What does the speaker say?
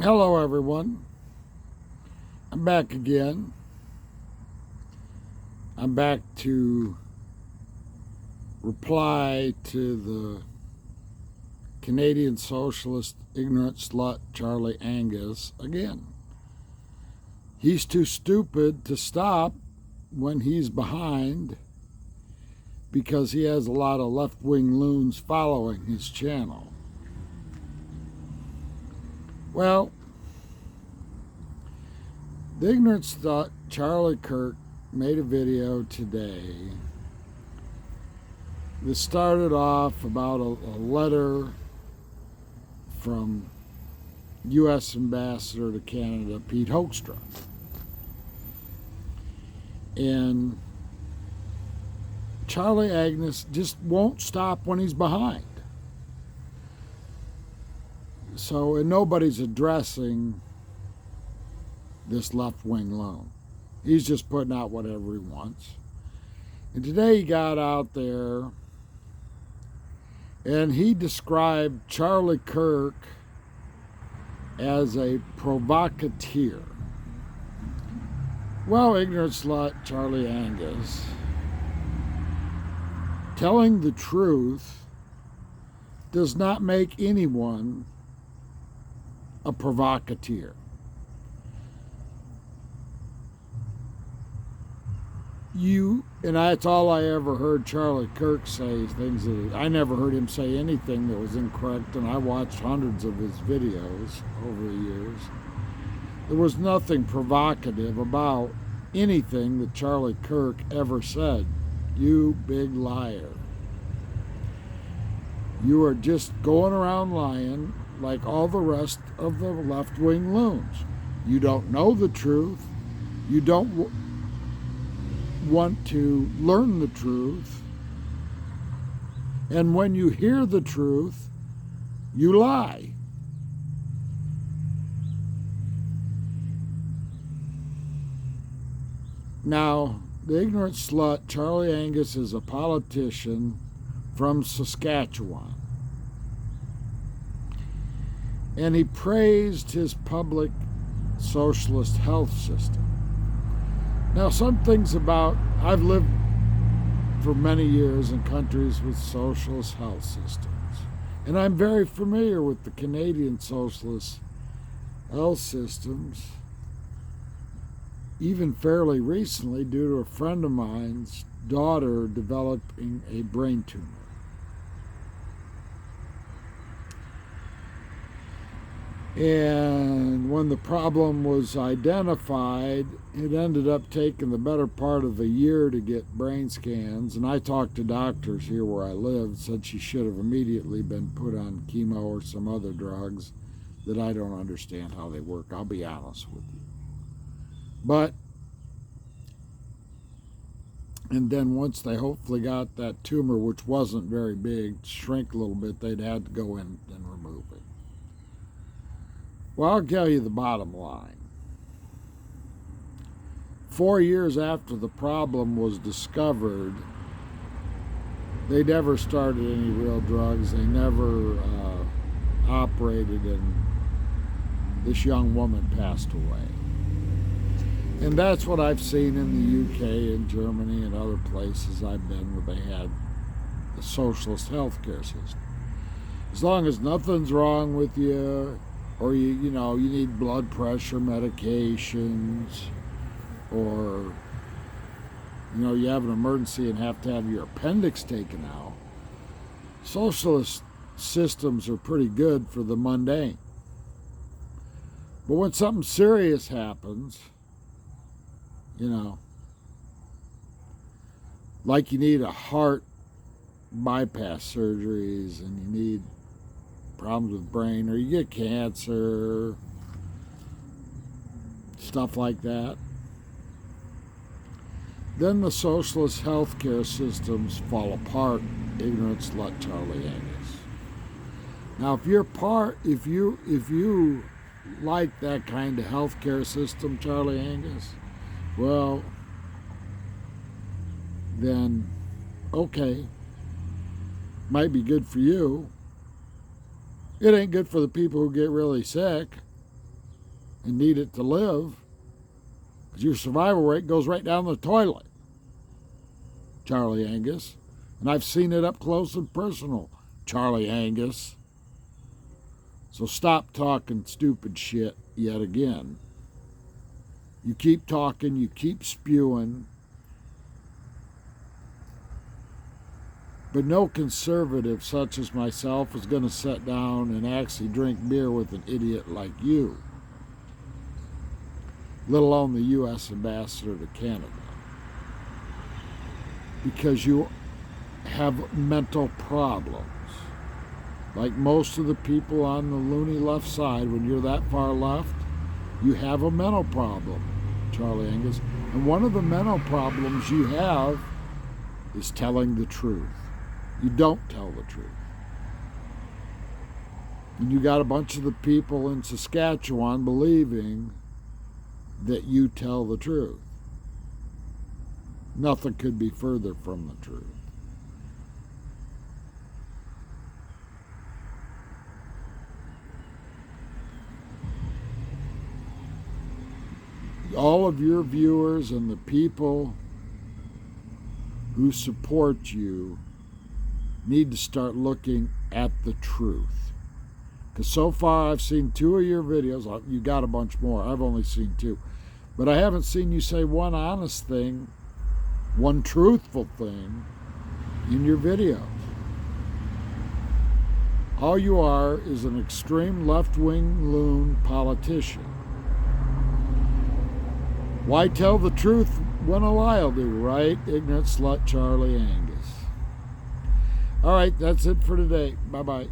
Hello, everyone. I'm back again. I'm back to reply to the Canadian socialist ignorant slut Charlie Angus again. He's too stupid to stop when he's behind because he has a lot of left-wing loons following his channel. Well, the ignorant slut Charlie Kirk made a video today that started off about a letter from U.S. Ambassador to Canada, Pete Hoekstra. And Charlie Angus just won't stop when he's behind. So, and nobody's addressing this left-wing loan. He's just putting out whatever he wants. And today he got out there and he described Charlie Kirk as a provocateur. Well, ignorant slut Charlie Angus, telling the truth does not make anyone a provocateur. And that's all I ever heard Charlie Kirk say, things that I never heard him say anything that was incorrect, and I watched hundreds of his videos over the years. There was nothing provocative about anything that Charlie Kirk ever said. You big liar. You are just going around lying like all the rest of the left-wing loons. You don't know the truth. You don't want to learn the truth. And when you hear the truth, you lie. Now, the ignorant slut, Charlie Angus, is a politician from Saskatchewan. And he praised his public socialist health system. Now, some things about, I've lived for many years in countries with socialist health systems, and I'm very familiar with the Canadian socialist health systems, even fairly recently due to a friend of mine's daughter developing a brain tumor. And when the problem was identified, it ended up taking the better part of a year to get brain scans. And I talked to doctors here where I lived, said she should have immediately been put on chemo or some other drugs that I don't understand how they work. I'll be honest with you. But, and then once they hopefully got that tumor, which wasn't very big, shrink a little bit, they'd had to go in and remove it. Well, I'll tell you the bottom line. 4 years after the problem was discovered, they never started any real drugs. They never operated, and this young woman passed away. And that's what I've seen in the UK and Germany and other places I've been where they had the socialist healthcare system. As long as nothing's wrong with you, or you need blood pressure medications, or you have an emergency and have to have your appendix taken out. Socialist systems are pretty good for the mundane. But when something serious happens, like you need a heart bypass surgeries and you need problems with brain, or you get cancer, stuff like that, then the socialist healthcare systems fall apart. Ignorant slut Charlie Angus. Now, if you like that kind of healthcare system, Charlie Angus, well, then okay, might be good for you. It ain't good for the people who get really sick. and need it to live, because your survival rate goes right down the toilet, Charlie Angus. And I've seen it up close and personal, Charlie Angus. So stop talking stupid shit yet again. You keep talking, you keep spewing, but no conservative such as myself is going to sit down and actually drink beer with an idiot like you, let alone the U.S. ambassador to Canada, because you have mental problems. Like most of the people on the loony left side, when you're that far left, you have a mental problem, Charlie Angus. And one of the mental problems you have is telling the truth. You don't tell the truth. And you got a bunch of the people in Saskatchewan believing that you tell the truth. Nothing could be further from the truth. All of your viewers and the people who support you need to start looking at the truth. Because so far I've seen 2 of your videos. You got a bunch more. I've only seen 2. But I haven't seen you say one honest thing, one truthful thing in your videos. All you are is an extreme left-wing loon politician. Why tell the truth when a lie will do, right? Ignorant slut Charlie Angus. All right, that's it for today. Bye-bye.